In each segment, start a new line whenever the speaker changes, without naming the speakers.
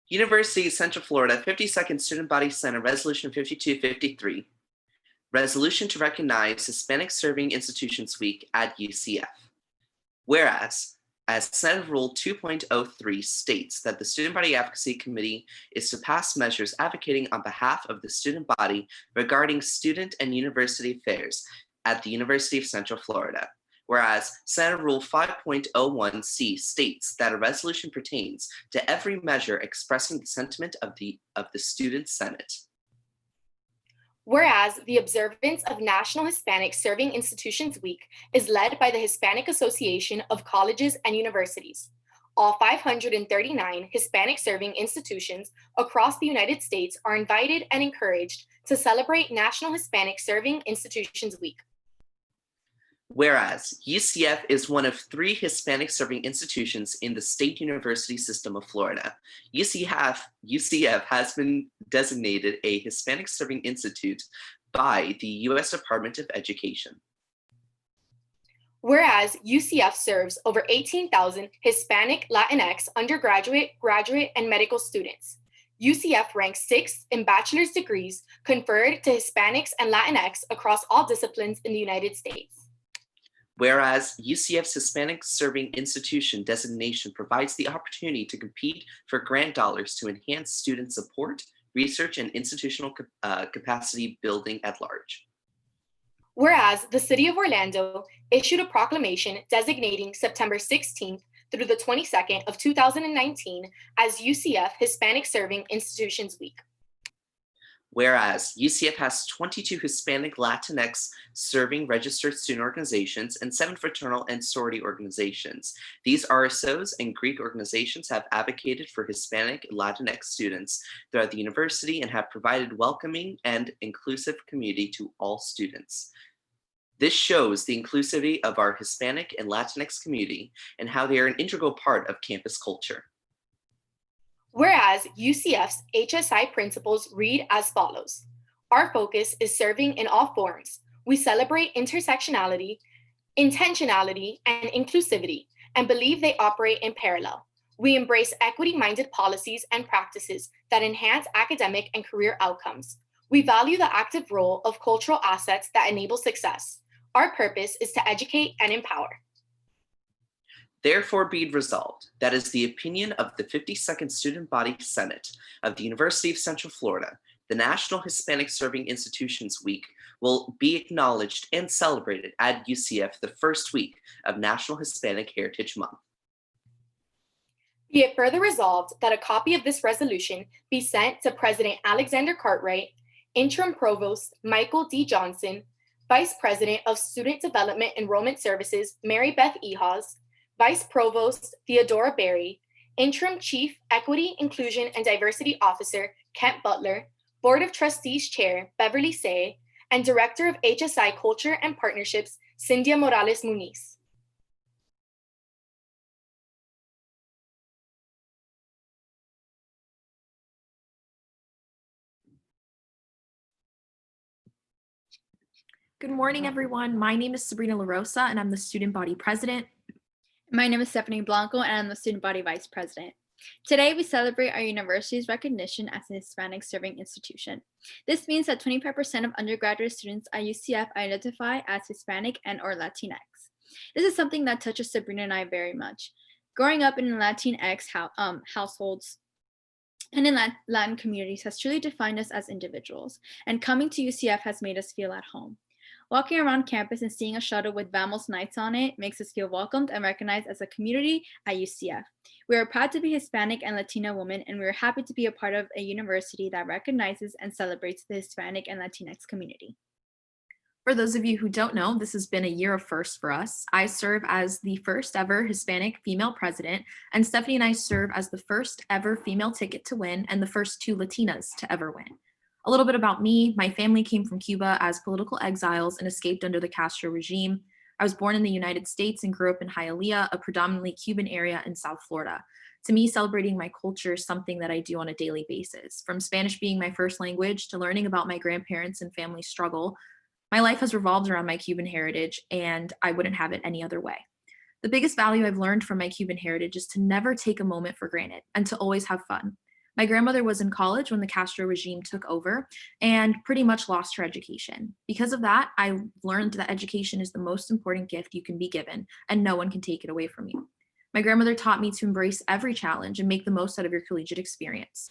University of Central Florida 52nd Student Body Center Resolution 5253. Resolution to recognize Hispanic Serving Institutions Week at UCF. Whereas, as Senate Rule 2.03 states that the Student Body Advocacy Committee is to pass measures advocating on behalf of the student body regarding student and university affairs at the University of Central Florida. Whereas Senate Rule 5.01c states that a resolution pertains to every measure expressing the sentiment of the Student Senate.
Whereas the observance of National Hispanic Serving Institutions Week is led by the Hispanic Association of Colleges and Universities. All 539 Hispanic serving institutions across the United States are invited and encouraged to celebrate National Hispanic Serving Institutions Week.
Whereas UCF is one of 3 Hispanic serving institutions in the state university system of Florida. UCF has been designated a Hispanic serving institute by the U.S. Department of Education.
Whereas UCF serves over 18,000 Hispanic, Latinx, undergraduate, graduate, and medical students. UCF ranks 6th in bachelor's degrees conferred to Hispanics and Latinx across all disciplines in the United States.
Whereas UCF's Hispanic Serving Institution designation provides the opportunity to compete for grant dollars to enhance student support, research, and institutional capacity building at large.
Whereas the City of Orlando issued a proclamation designating September 16th through the 22nd of 2019 as UCF Hispanic Serving Institutions Week.
Whereas UCF has 22 Hispanic Latinx serving registered student organizations and 7 fraternal and sorority organizations. These RSOs and Greek organizations have advocated for Hispanic Latinx students throughout the university and have provided welcoming and inclusive community to all students. This shows the inclusivity of our Hispanic and Latinx community and how they are an integral part of campus culture.
Whereas UCF's HSI principles read as follows. Our focus is serving in all forms. We celebrate intersectionality, intentionality, and inclusivity, and believe they operate in parallel. We embrace equity-minded policies and practices that enhance academic and career outcomes. We value the active role of cultural assets that enable success. Our purpose is to educate and empower.
Therefore be it resolved, that is the opinion of the 52nd Student Body Senate of the University of Central Florida, the National Hispanic Serving Institutions Week will be acknowledged and celebrated at UCF the first week of National Hispanic Heritage Month.
Be it further resolved that a copy of this resolution be sent to President Alexander Cartwright, Interim Provost Michael D. Johnson, Vice President of Student Development Enrollment Services Mary Beth Ehas, Vice Provost Theodora Berry, Interim Chief Equity, Inclusion, and Diversity Officer Kent Butler, Board of Trustees Chair Beverly Say, and Director of HSI Culture and Partnerships Cynthia Morales Muniz.
Good morning, everyone. My name is Sabrina LaRosa, and I'm the Student Body President.
My name is Stephanie Blanco, and I'm the Student Body Vice President. Today, we celebrate our university's recognition as a Hispanic Serving Institution. This means that 25% of undergraduate students at UCF identify as Hispanic and or Latinx. This is something that touches Sabrina and I very much. Growing up in Latinx households and in Latin communities has truly defined us as individuals, and coming to UCF has made us feel at home. Walking around campus and seeing a shuttle with Vamos Nights on it makes us feel welcomed and recognized as a community at UCF. We are proud to be Hispanic and Latina women, and we are happy to be a part of a university that recognizes and celebrates the Hispanic and Latinx community.
For those of you who don't know, this has been a year of firsts for us. I serve as the first ever Hispanic female president, and Stephanie and I serve as the first ever female ticket to win and the first 2 Latinas to ever win. A little bit about me. My family came from Cuba as political exiles and escaped under the Castro regime. I was born in the United States and grew up in Hialeah, a predominantly Cuban area in South Florida. To me, celebrating my culture is something that I do on a daily basis. From Spanish being my first language to learning about my grandparents and family struggle, my life has revolved around my Cuban heritage, and I wouldn't have it any other way. The biggest value I've learned from my Cuban heritage is to never take a moment for granted and to always have fun. My grandmother was in college when the Castro regime took over and pretty much lost her education. Because of that, I learned that education is the most important gift you can be given, and no one can take it away from you. My grandmother taught me to embrace every challenge and make the most out of your collegiate experience.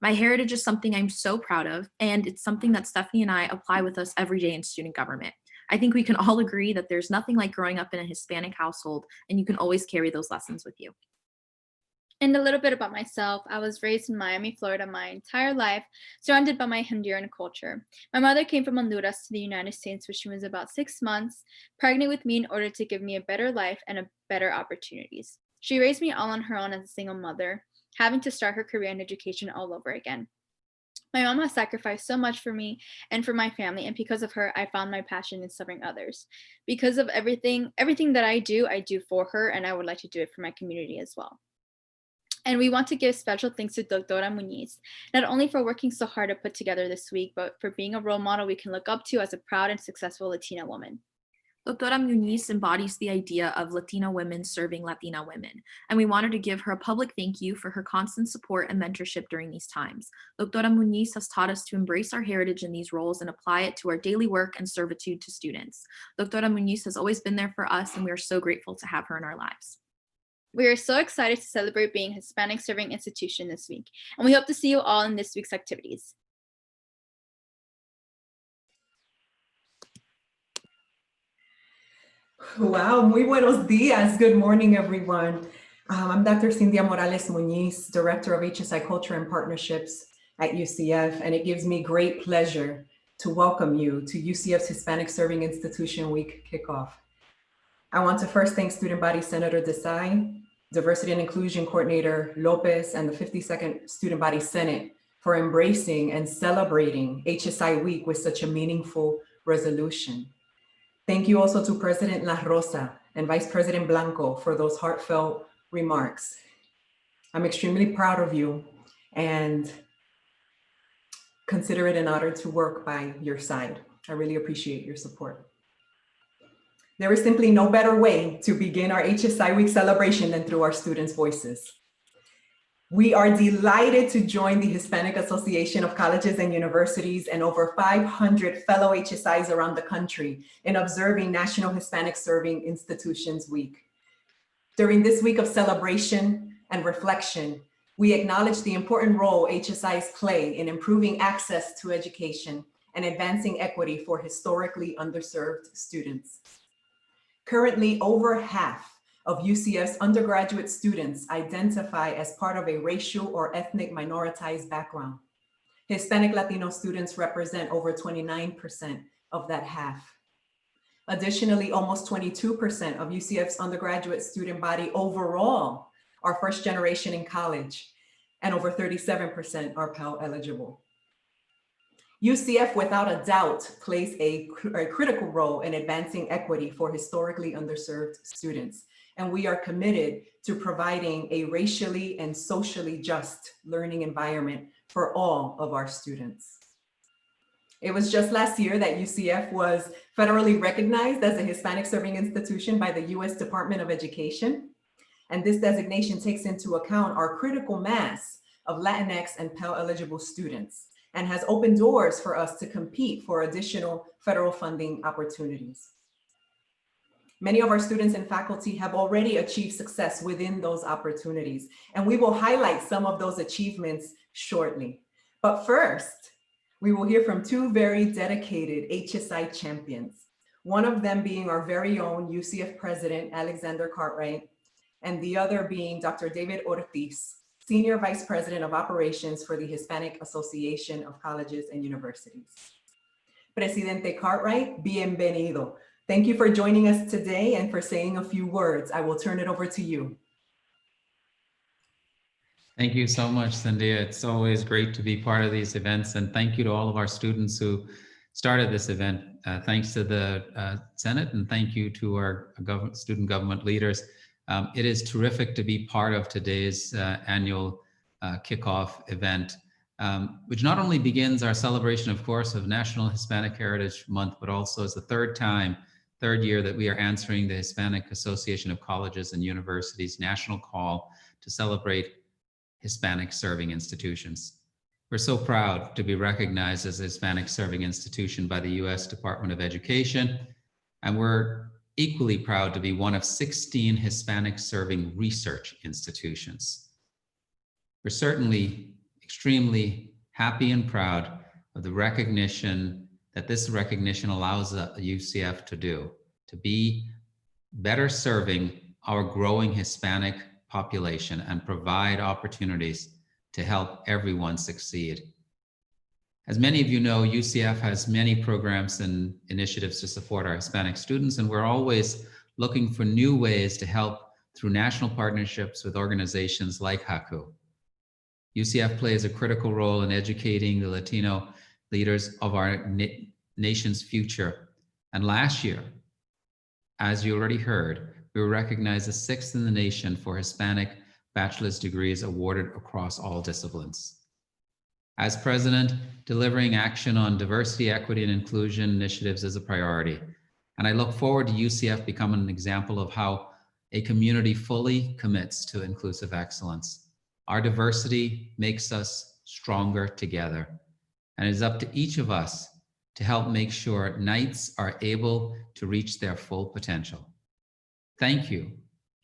My heritage is something I'm so proud of, and it's something that Stephanie and I apply with us every day in student government. I think we can all agree that there's nothing like growing up in a Hispanic household, and you can always carry those lessons with you.
And a little bit about myself. I was raised in Miami, Florida my entire life, surrounded by my Honduran culture. My mother came from Honduras to the United States when she was about 6 months, pregnant with me in order to give me a better life and better opportunities. She raised me all on her own as a single mother, having to start her career in education all over again. My mom has sacrificed so much for me and for my family, and because of her, I found my passion in serving others. Because of everything that I do for her, and I would like to do it for my community as well. And we want to give special thanks to Doctora Muñiz, not only for working so hard to put together this week, but for being a role model we can look up to as a proud and successful Latina woman.
Doctora Muñiz embodies the idea of Latina women serving Latina women, and we wanted to give her a public thank you for her constant support and mentorship during these times. Doctora Muñiz has taught us to embrace our heritage in these roles and apply it to our daily work and servitude to students. Doctora Muñiz has always been there for us, and we are so grateful to have her in our lives.
We are so excited to celebrate being a Hispanic Serving Institution this week, and we hope to see you all in this week's activities.
Wow, muy buenos días. Good morning, everyone. I'm Dr. Cynthia Morales Muñiz, Director of HSI Culture and Partnerships at UCF, and it gives me great pleasure to welcome you to UCF's Hispanic Serving Institution Week Kickoff. I want to first thank Student Body Senator Desai, Diversity and Inclusion Coordinator Lopez, and the 52nd Student Body Senate for embracing and celebrating HSI Week with such a meaningful resolution. Thank you also to President La Rosa and Vice President Blanco for those heartfelt remarks. I'm extremely proud of you and consider it an honor to work by your side. I really appreciate your support. There is simply no better way to begin our HSI Week celebration than through our students' voices. We are delighted to join the Hispanic Association of Colleges and Universities and over 500 fellow HSIs around the country in observing National Hispanic Serving Institutions Week. During this week of celebration and reflection, we acknowledge the important role HSIs play in improving access to education and advancing equity for historically underserved students. Currently, over half of UCF's undergraduate students identify as part of a racial or ethnic minoritized background. Hispanic Latino students represent over 29% of that half. Additionally, almost 22% of UCF's undergraduate student body overall are first generation in college, and over 37% are Pell eligible. UCF, without a doubt, plays a critical role in advancing equity for historically underserved students, and we are committed to providing a racially and socially just learning environment for all of our students. It was just last year that UCF was federally recognized as a Hispanic Serving Institution by the U.S. Department of Education, and this designation takes into account our critical mass of Latinx and Pell eligible students, and has opened doors for us to compete for additional federal funding opportunities. Many of our students and faculty have already achieved success within those opportunities, and we will highlight some of those achievements shortly. But first, we will hear from two very dedicated HSI champions, one of them being our very own UCF President, Alexander Cartwright, and the other being Dr. David Ortiz, Senior Vice President of Operations for the Hispanic Association of Colleges and Universities. Presidente Cartwright, bienvenido. Thank you for joining us today and for saying a few words. I will turn it over to you.
Thank you so much, Cynthia. It's always great to be part of these events, and thank you to all of our students who started this event. Thanks to the Senate, and thank you to our student government leaders. It is terrific to be part of today's annual kickoff event, which not only begins our celebration, of course, of National Hispanic Heritage Month, but also is the third year that we are answering the Hispanic Association of Colleges and Universities national call to celebrate Hispanic Serving Institutions. We're so proud to be recognized as a Hispanic Serving Institution by the U.S. Department of Education, and we're equally proud to be one of 16 Hispanic Serving Research Institutions. We're certainly extremely happy and proud of the recognition that this recognition allows UCF to do, to be better serving our growing Hispanic population and provide opportunities to help everyone succeed. As many of you know, UCF has many programs and initiatives to support our Hispanic students, and we're always looking for new ways to help through national partnerships with organizations like Haku. UCF plays a critical role in educating the Latino leaders of our nation's future. And last year, as you already heard, we were recognized as 6th in the nation for Hispanic bachelor's degrees awarded across all disciplines. As president, delivering action on diversity, equity, and inclusion initiatives is a priority. And I look forward to UCF becoming an example of how a community fully commits to inclusive excellence. Our diversity makes us stronger together. And it is up to each of us to help make sure Knights are able to reach their full potential. Thank you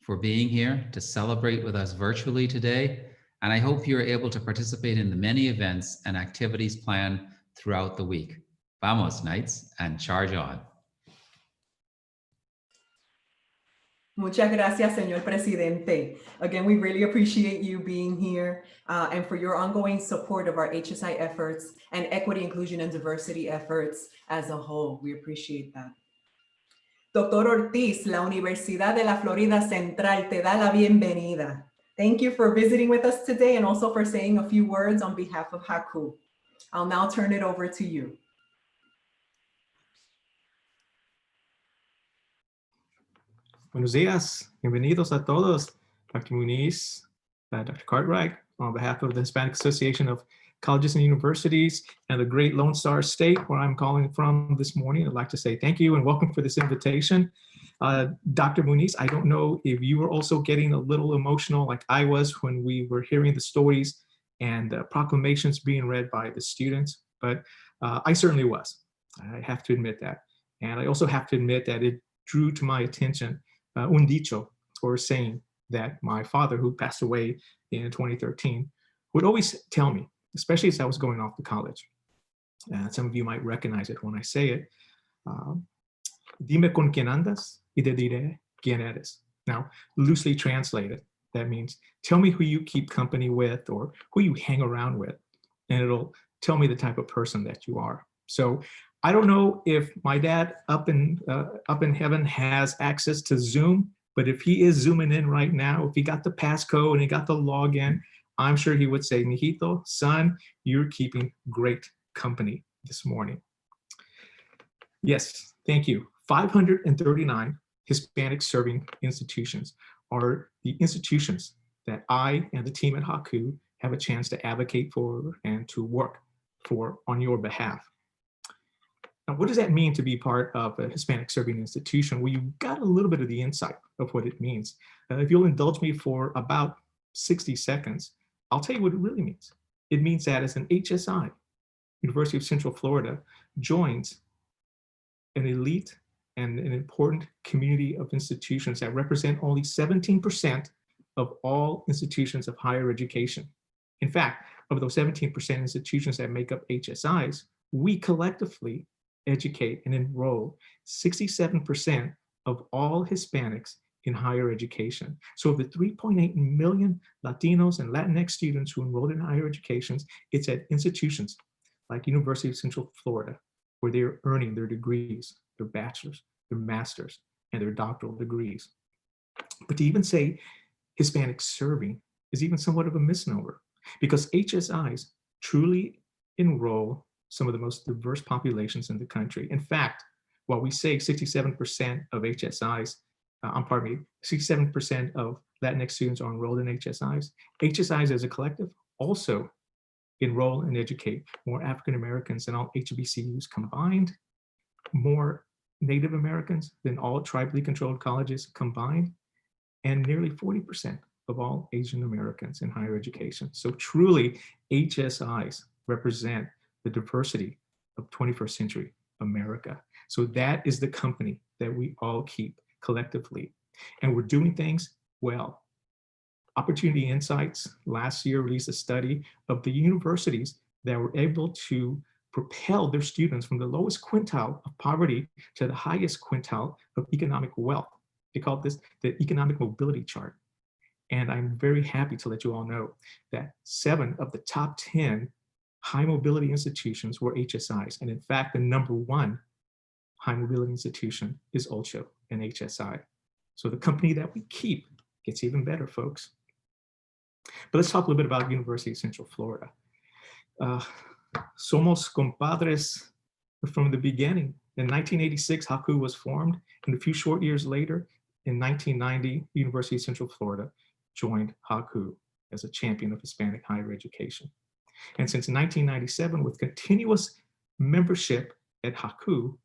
for being here to celebrate with us virtually today. And I hope you're able to participate in the many events and activities planned throughout the week. Vamos, Knights, and charge on.
Muchas gracias, señor presidente. Again, we really appreciate you being here and for your ongoing support of our HSI efforts and equity, inclusion, and diversity efforts as a whole. We appreciate that. Doctor Ortiz, la Universidad de la Florida Central te da la bienvenida. Thank you for visiting with us today and also for saying a few words on behalf of Haku. I'll now turn it over to you.
Buenos días, bienvenidos a todos. Dr. Muniz, Dr. Cartwright, on behalf of the Hispanic Association of Colleges and Universities and the great Lone Star State, where I'm calling from this morning, I'd like to say thank you and welcome for this invitation. Dr. Muniz, I don't know if you were also getting a little emotional like I was when we were hearing the stories and proclamations being read by the students, but I certainly was. I have to admit that. And I also have to admit that it drew to my attention un dicho, or saying that my father, who passed away in 2013, would always tell me, especially as I was going off to college. Some of you might recognize it when I say it. Dime con quién andas y te diré quién eres. Now, loosely translated, that means tell me who you keep company with or who you hang around with, and it'll tell me the type of person that you are. So I don't know if my dad up in heaven has access to Zoom, but if he is zooming in right now, if he got the passcode and he got the login, I'm sure he would say, Mijito, son, you're keeping great company this morning. Yes, thank you. 539 Hispanic Serving Institutions are the institutions that I and the team at Haku have a chance to advocate for and to work for on your behalf. Now, what does that mean to be part of a Hispanic Serving Institution? Well, you got a little bit of the insight of what it means. If you'll indulge me for about 60 seconds, I'll tell you what it really means. It means that as an HSI, University of Central Florida joins an elite and an important community of institutions that represent only 17% of all institutions of higher education. In fact, of those 17% institutions that make up HSIs, we collectively educate and enroll 67% of all Hispanics in higher education. So of the 3.8 million Latinos and Latinx students who enrolled in higher educations, it's at institutions like University of Central Florida, where they're earning their degrees, their bachelor's, their master's, and their doctoral degrees. But to even say Hispanic serving is even somewhat of a misnomer, because HSIs truly enroll some of the most diverse populations in the country. In fact, while we say 67% of HSIs, 67% of Latinx students are enrolled in HSIs, HSIs as a collective also enroll and educate more African Americans than all HBCUs combined, more Native Americans than all tribally controlled colleges combined, and nearly 40% of all Asian Americans in higher education. So truly, HSIs represent the diversity of 21st century America. So that is the company that we all keep collectively. And we're doing things well. Opportunity Insights last year released a study of the universities that were able to propel their students from the lowest quintile of poverty to the highest quintile of economic wealth. They call this the economic mobility chart. And I'm very happy to let you all know that 7 of the top 10 high mobility institutions were HSIs. And in fact, the #1 high mobility institution is also an HSI. So the company that we keep gets even better, folks. But let's talk a little bit about University of Central Florida. Somos compadres from the beginning. In 1986, Haku was formed, and a few short years later, in 1990, University of Central Florida joined Haku as a champion of Hispanic higher education. And since 1997, with continuous membership at Haku,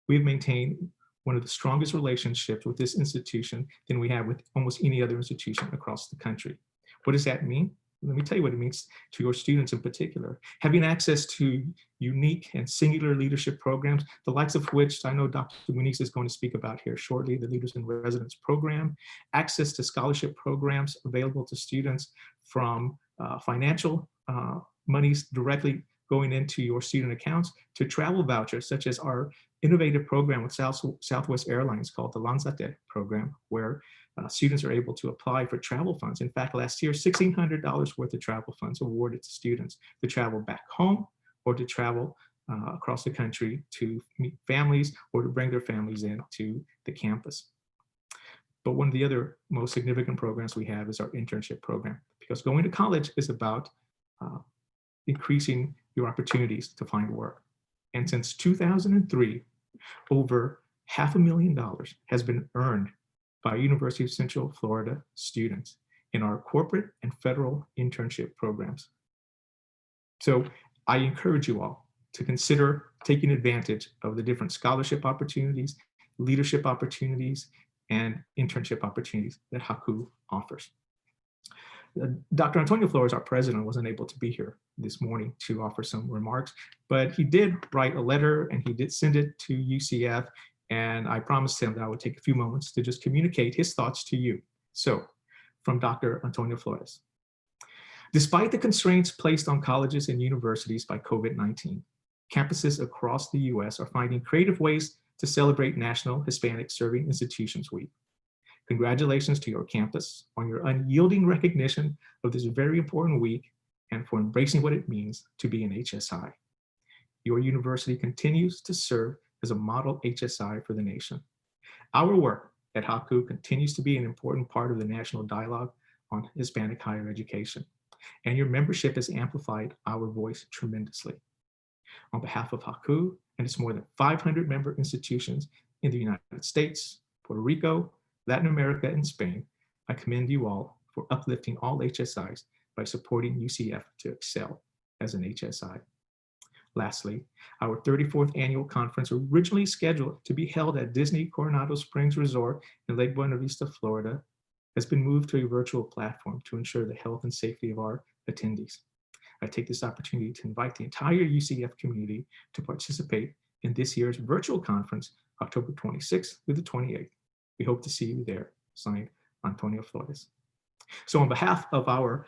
we've maintained one of the strongest relationships with this institution than we have with almost any other institution across the country. What does that mean? Let me tell you what it means to your students in particular. Having access to unique and singular leadership programs, the likes of which I know Dr. Muniz is going to speak about here shortly, the Leaders in Residence program, access to scholarship programs available to students from financial monies directly going into your student accounts to travel vouchers, such as our innovative program with Southwest Airlines called the Lanzate program, where students are able to apply for travel funds. In fact, last year, $1,600 worth of travel funds awarded to students to travel back home or to travel across the country to meet families or to bring their families into the campus. But one of the other most significant programs we have is our internship program, because going to college is about increasing your opportunities to find work. And since 2003, over $500,000 has been earned by University of Central Florida students in our corporate and federal internship programs. So I encourage you all to consider taking advantage of the different scholarship opportunities, leadership opportunities, and internship opportunities that Haku offers. Dr. Antonio Flores, our president, wasn't able to be here this morning to offer some remarks, but he did write a letter and he did send it to UCF. And I promised him that I would take a few moments to just communicate his thoughts to you. So, from Dr. Antonio Flores. Despite the constraints placed on colleges and universities by COVID-19, campuses across the US are finding creative ways to celebrate National Hispanic Serving Institutions Week. Congratulations to your campus on your unyielding recognition of this very important week and for embracing what it means to be an HSI. Your university continues to serve as a model HSI for the nation. Our work at Haku continues to be an important part of the national dialogue on Hispanic higher education, and your membership has amplified our voice tremendously. On behalf of Haku and its more than 500 member institutions in the United States, Puerto Rico, Latin America, and Spain, I commend you all for uplifting all HSIs by supporting UCF to excel as an HSI. Lastly, our 34th annual conference, originally scheduled to be held at Disney Coronado Springs Resort in Lake Buena Vista, Florida, has been moved to a virtual platform to ensure the health and safety of our attendees. I take this opportunity to invite the entire UCF community to participate in this year's virtual conference, October 26th through the 28th. We hope to see you there. Signed, Antonio Flores. So on behalf of our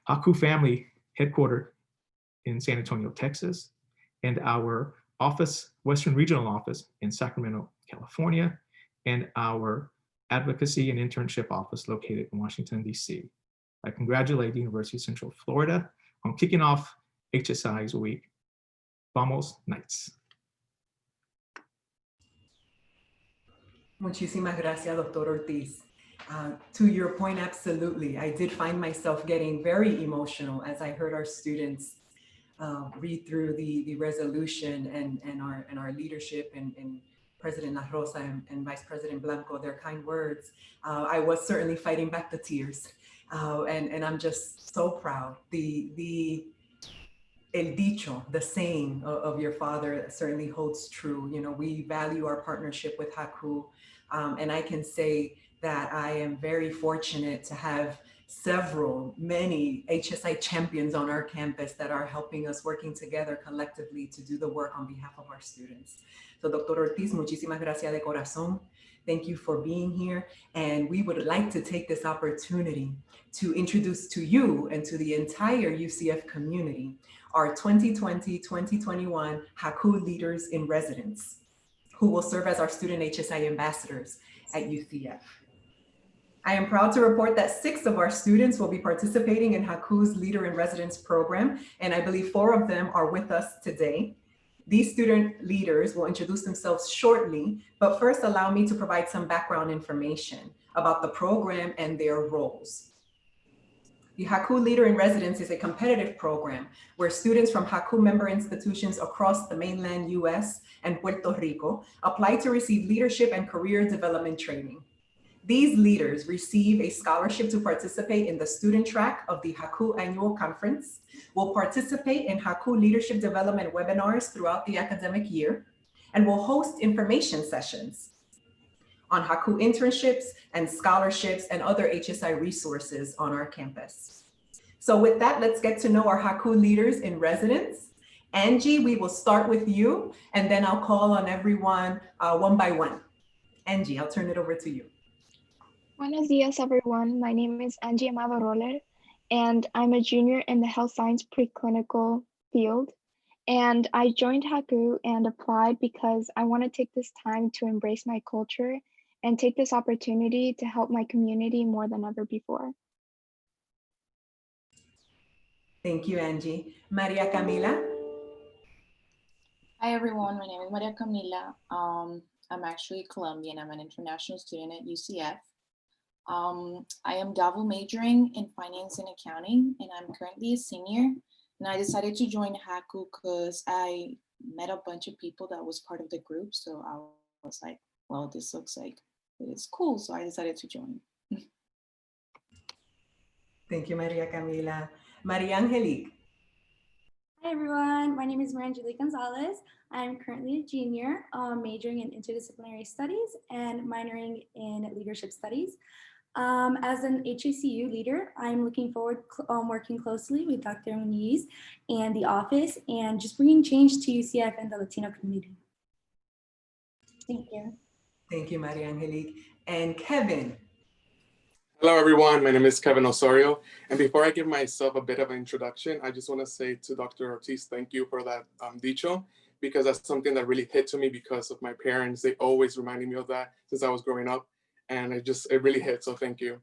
Haku family headquartered in San Antonio, Texas, and our office, Western Regional Office in Sacramento, California, and our advocacy and internship office located in Washington, DC, I congratulate the University of Central Florida on kicking off HSI's week. Vamos Knights.
Muchísimas gracias, Dr. Ortiz. To your point, absolutely. I did find myself getting very emotional as I heard our students read through the resolution and our leadership and President La Rosa and Vice President Blanco, their kind words. I was certainly fighting back the tears. And I'm just so proud. El dicho, the saying of your father certainly holds true. You know, we value our partnership with Haku. And I can say that I am very fortunate to have, many HSI champions on our campus that are helping us working together collectively to do the work on behalf of our students. So Dr. Ortiz, muchísimas gracias de corazón. Thank you for being here. And we would like to take this opportunity to introduce to you and to the entire UCF community our 2020-2021 Haku Leaders in Residence, who will serve as our student HSI ambassadors at UCF. I am proud to report that 6 of our students will be participating in Haku's Leader in Residence program, and I believe 4 of them are with us today. These student leaders will introduce themselves shortly, but first allow me to provide some background information about the program and their roles. The Haku Leader in Residence is a competitive program where students from Haku member institutions across the mainland US and Puerto Rico apply to receive leadership and career development training. These leaders receive a scholarship to participate in the student track of the Haku Annual Conference, will participate in Haku leadership development webinars throughout the academic year, and will host information sessions on Haku internships and scholarships and other HSI resources on our campus. So with that, let's get to know our Haku leaders in residence. Angie, we will start with you, and then I'll call on everyone one by one. Angie, I'll turn it over to you.
Buenos dias, everyone. My name is Angie Amava Roller, and I'm a junior in the health science preclinical field. And I joined Haku and applied because I want to take this time to embrace my culture and take this opportunity to help my community more than ever before.
Thank you, Angie. Maria Camila.
Hi, everyone. My name is Maria Camila. I'm actually Colombian. I'm an international student at UCF. I am double majoring in finance and accounting, and I'm currently a senior. And I decided to join Haku because I met a bunch of people that was part of the group. So I was like, well, this looks like it's cool. So I decided to join.
Thank you, Maria Camila. Maria Angelique.
Hi, everyone. My name is Miranda Gonzalez. I'm currently a junior, majoring in interdisciplinary studies and minoring in leadership studies. As an HACU leader, I'm looking forward working closely with Dr. Muniz and the office and just bringing change to UCF and the Latino community. Thank you.
Thank you, Maria Angelique. And Kevin.
Hello, everyone. My name is Kevin Osorio. And before I give myself a bit of an introduction, I just want to say to Dr. Ortiz, thank you for that dicho, because that's something that really hit to me because of my parents. They always reminded me of that since I was growing up. And it really hit, so thank you.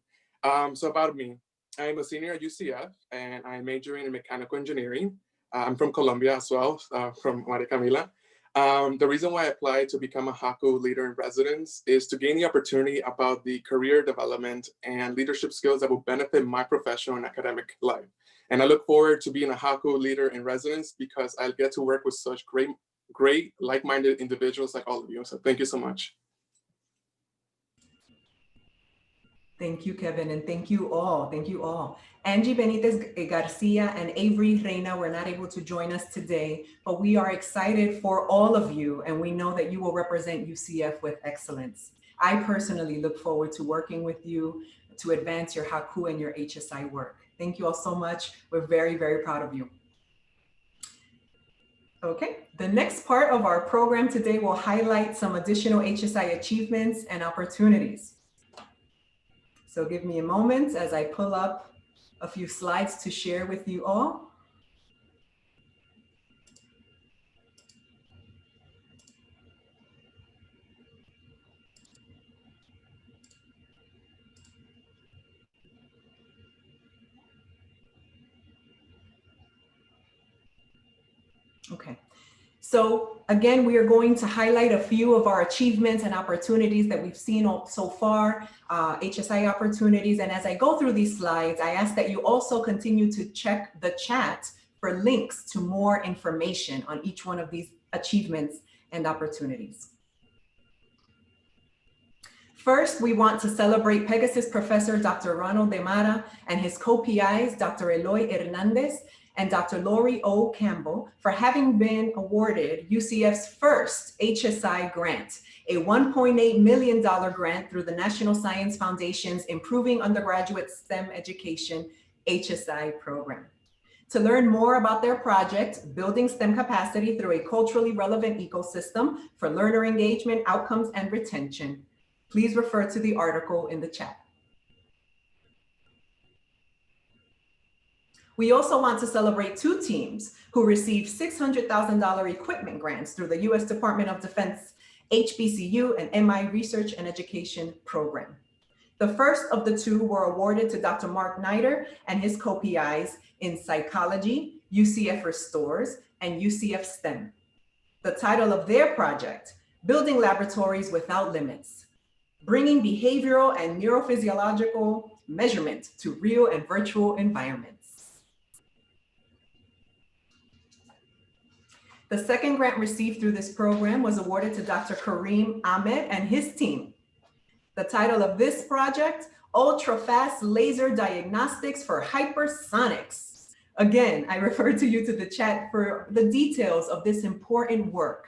So about me, I'm a senior at UCF and I'm majoring in mechanical engineering. I'm from Colombia as well, from Maria Camila. The reason why I applied to become a Haku Leader in Residence is to gain the opportunity about the career development and leadership skills that will benefit my professional and academic life. And I look forward to being a Haku Leader in Residence because I'll get to work with such great like-minded individuals like all of you. So thank you so much.
Thank you, Kevin, and thank you all. Thank you all. Angie Benitez Garcia and Avery Reina were not able to join us today, but we are excited for all of you, and we know that you will represent UCF with excellence. I personally look forward to working with you to advance your Haku and your HSI work. Thank you all so much. We're very, very proud of you. Okay, the next part of our program today will highlight some additional HSI achievements and opportunities. So give me a moment as I pull up a few slides to share with you all. Okay. So again, we are going to highlight a few of our achievements and opportunities that we've seen so far, HSI opportunities. And as I go through these slides, I ask that you also continue to check the chat for links to more information on each one of these achievements and opportunities. First, we want to celebrate Pegasus Professor Dr. Ronald Demara and his co-PIs, Dr. Eloy Hernandez and Dr. Lori O. Campbell, for having been awarded UCF's first HSI grant a $1.8 million grant through the National Science Foundation's Improving Undergraduate STEM Education HSI program. To learn more about their project, Building STEM Capacity Through a Culturally Relevant Ecosystem for Learner Engagement, Outcomes, and Retention, please refer to the article in the chat. We also want to celebrate two teams who received $600,000 equipment grants through the U.S. Department of Defense HBCU and MI Research and Education program. The first of the two were awarded to Dr. Mark Nider and his co-PIs in psychology, UCF Restores, and UCF STEM. The title of their project, Building Laboratories Without Limits, Bringing Behavioral and Neurophysiological Measurement to Real and Virtual Environments. The second grant received through this program was awarded to Dr. Kareem Ahmed and his team. The title of this project, Ultra-Fast Laser Diagnostics for Hypersonics. Again, I refer to you to the chat for the details of this important work.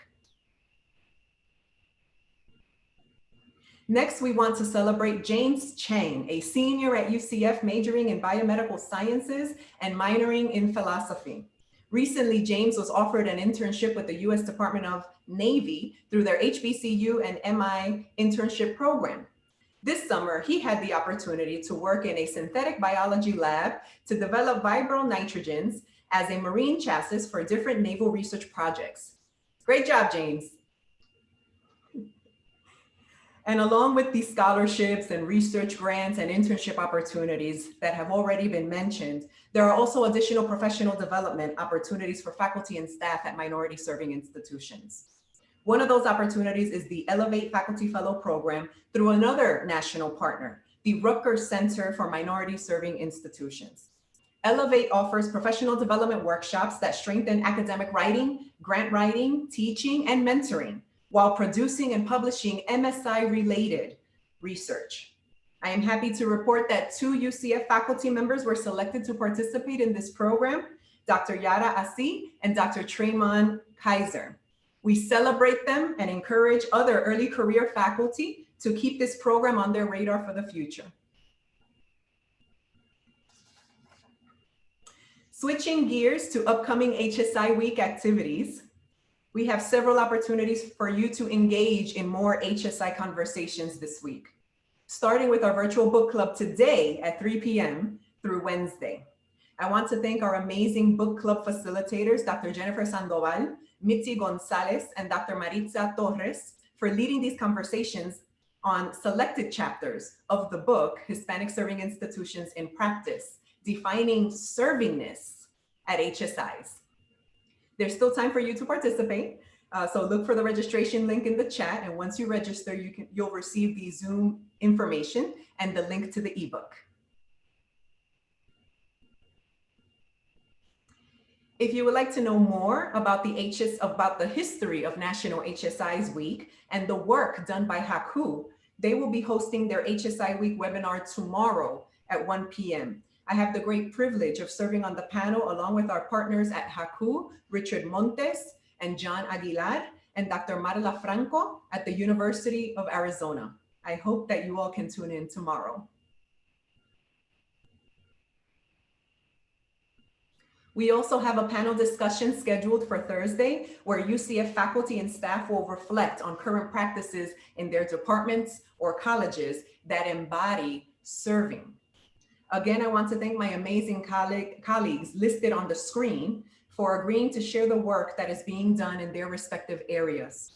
Next, we want to celebrate James Chang, a senior at UCF majoring in biomedical sciences and minoring in philosophy. Recently, James was offered an internship with the U.S. Department of Navy through their HBCU and MI internship program. This summer, he had the opportunity to work in a synthetic biology lab to develop vibral nitrogens as a marine chassis for different naval research projects. Great job, James. And along with these scholarships and research grants and internship opportunities that have already been mentioned, there are also additional professional development opportunities for faculty and staff at minority serving institutions. One of those opportunities is the Elevate Faculty Fellow Program through another national partner, the Rutgers Center for Minority Serving Institutions. Elevate offers professional development workshops that strengthen academic writing, grant writing, teaching, and mentoring, while producing and publishing MSI-related research. I am happy to report that 2 UCF faculty members were selected to participate in this program, Dr. Yara Asi and Dr. Tremon Kaiser. We celebrate them and encourage other early career faculty to keep this program on their radar for the future. Switching gears to upcoming HSI Week activities, we have several opportunities for you to engage in more HSI conversations this week, starting with our virtual book club today at 3 p.m. through Wednesday. I want to thank our amazing book club facilitators, Dr. Jennifer Sandoval, Miranda Gonzalez, and Dr. Maritza Torres for leading these conversations on selected chapters of the book, Hispanic Serving Institutions in Practice, Defining Servingness at HSIs. There's still time for you to participate. So look for the registration link in the chat. And once you register, you'll receive the Zoom information and the link to the ebook. If you would like to know more about the history of National HSI's Week and the work done by Haku, they will be hosting their HSI Week webinar tomorrow at 1 p.m. I have the great privilege of serving on the panel along with our partners at Haku, Richard Montes and John Aguilar, and Dr. Marla Franco at the University of Arizona. I hope that you all can tune in tomorrow. We also have a panel discussion scheduled for Thursday where UCF faculty and staff will reflect on current practices in their departments or colleges that embody serving. Again, I want to thank my amazing colleagues listed on the screen for agreeing to share the work that is being done in their respective areas.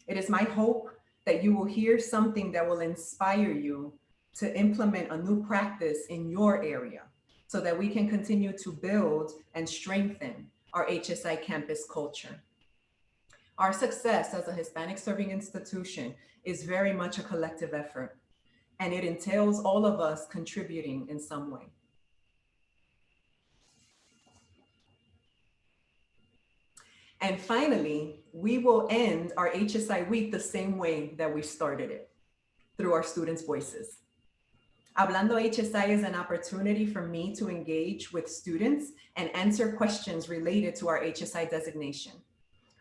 It is my hope that you will hear something that will inspire you to implement a new practice in your area so that we can continue to build and strengthen our HSI campus culture. Our success as a Hispanic serving institution is very much a collective effort, and it entails all of us contributing in some way. And finally, we will end our HSI Week the same way that we started it, through our students' voices. Hablando HSI is an opportunity for me to engage with students and answer questions related to our HSI designation.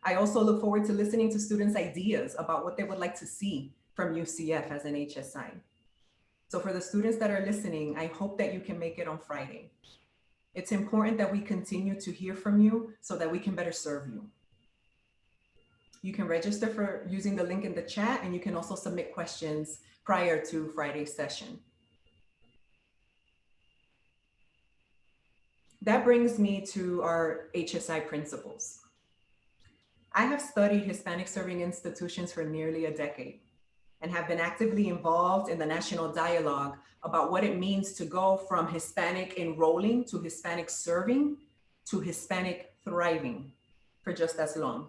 I also look forward to listening to students' ideas about what they would like to see from UCF as an HSI. So for the students that are listening, I hope that you can make it on Friday. It's important that we continue to hear from you so that we can better serve you. You can register for using the link in the chat, and you can also submit questions prior to Friday's session. That brings me to our HSI principles. I have studied Hispanic serving institutions for nearly a decade and have been actively involved in the national dialogue about what it means to go from Hispanic enrolling to Hispanic serving to Hispanic thriving for just as long.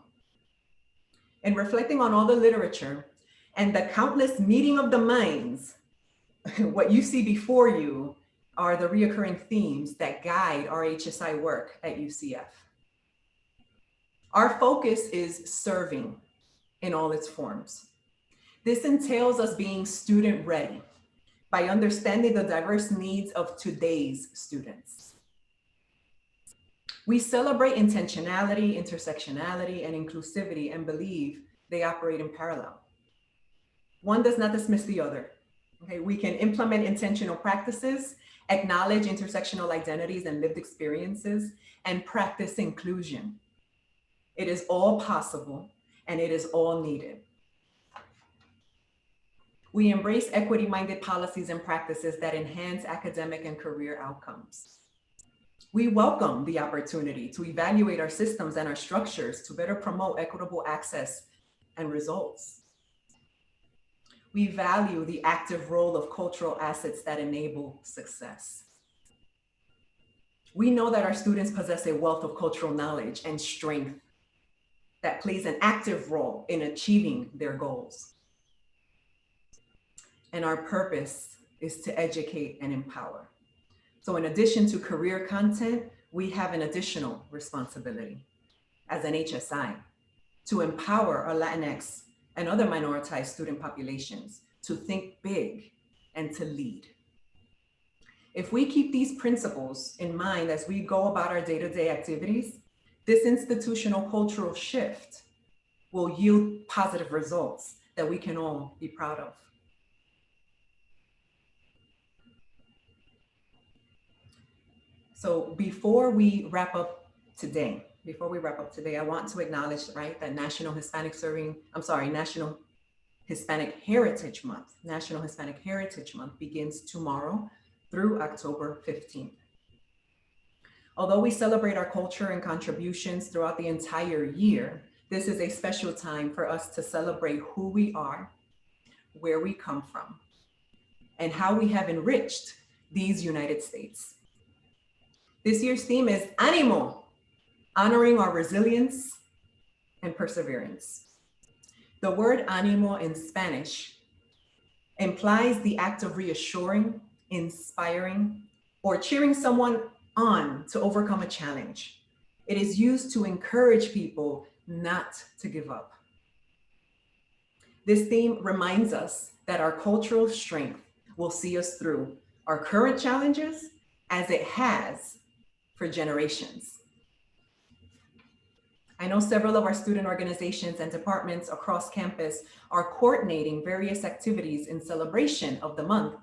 And reflecting on all the literature and the countless meeting of the minds, what you see before you are the reoccurring themes that guide our HSI work at UCF. Our focus is serving in all its forms. This entails us being student ready by understanding the diverse needs of today's students. We celebrate intentionality, intersectionality, and inclusivity and believe they operate in parallel. One does not dismiss the other. Okay, we can implement intentional practices, acknowledge intersectional identities and lived experiences, and practice inclusion. It is all possible and it is all needed. We embrace equity-minded policies and practices that enhance academic and career outcomes. We welcome the opportunity to evaluate our systems and our structures to better promote equitable access and results. We value the active role of cultural assets that enable success. We know that our students possess a wealth of cultural knowledge and strength that plays an active role in achieving their goals. And our purpose is to educate and empower. So in addition to career content, we have an additional responsibility as an HSI to empower our Latinx and other minoritized student populations to think big and to lead. If we keep these principles in mind as we go about our day-to-day activities, this institutional cultural shift will yield positive results that we can all be proud of. So before we wrap up today, I want to acknowledge, that National Hispanic Heritage Month begins tomorrow through October 15th. Although we celebrate our culture and contributions throughout the entire year, this is a special time for us to celebrate who we are, where we come from, and how we have enriched these United States. This year's theme is Ánimo, honoring our resilience and perseverance. The word ánimo in Spanish implies the act of reassuring, inspiring, or cheering someone on to overcome a challenge. It is used to encourage people not to give up. This theme reminds us that our cultural strength will see us through our current challenges as it has for generations. I know several of our student organizations and departments across campus are coordinating various activities in celebration of the month,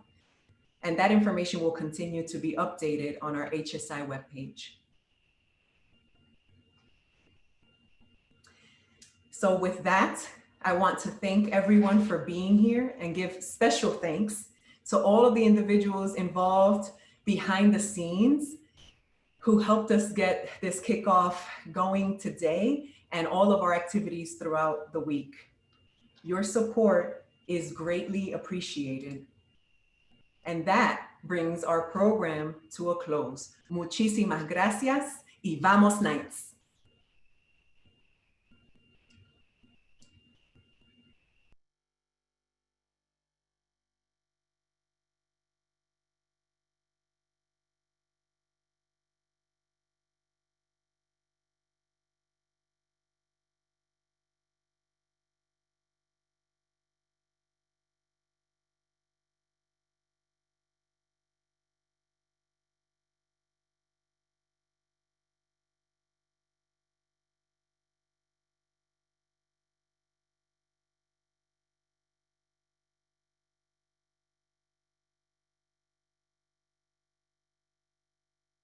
and that information will continue to be updated on our HSI webpage. So with that, I want to thank everyone for being here and give special thanks to all of the individuals involved behind the scenes who helped us get this kickoff going today and all of our activities throughout the week. Your support is greatly appreciated. And that brings our program to a close. Muchísimas gracias y vamos Knights.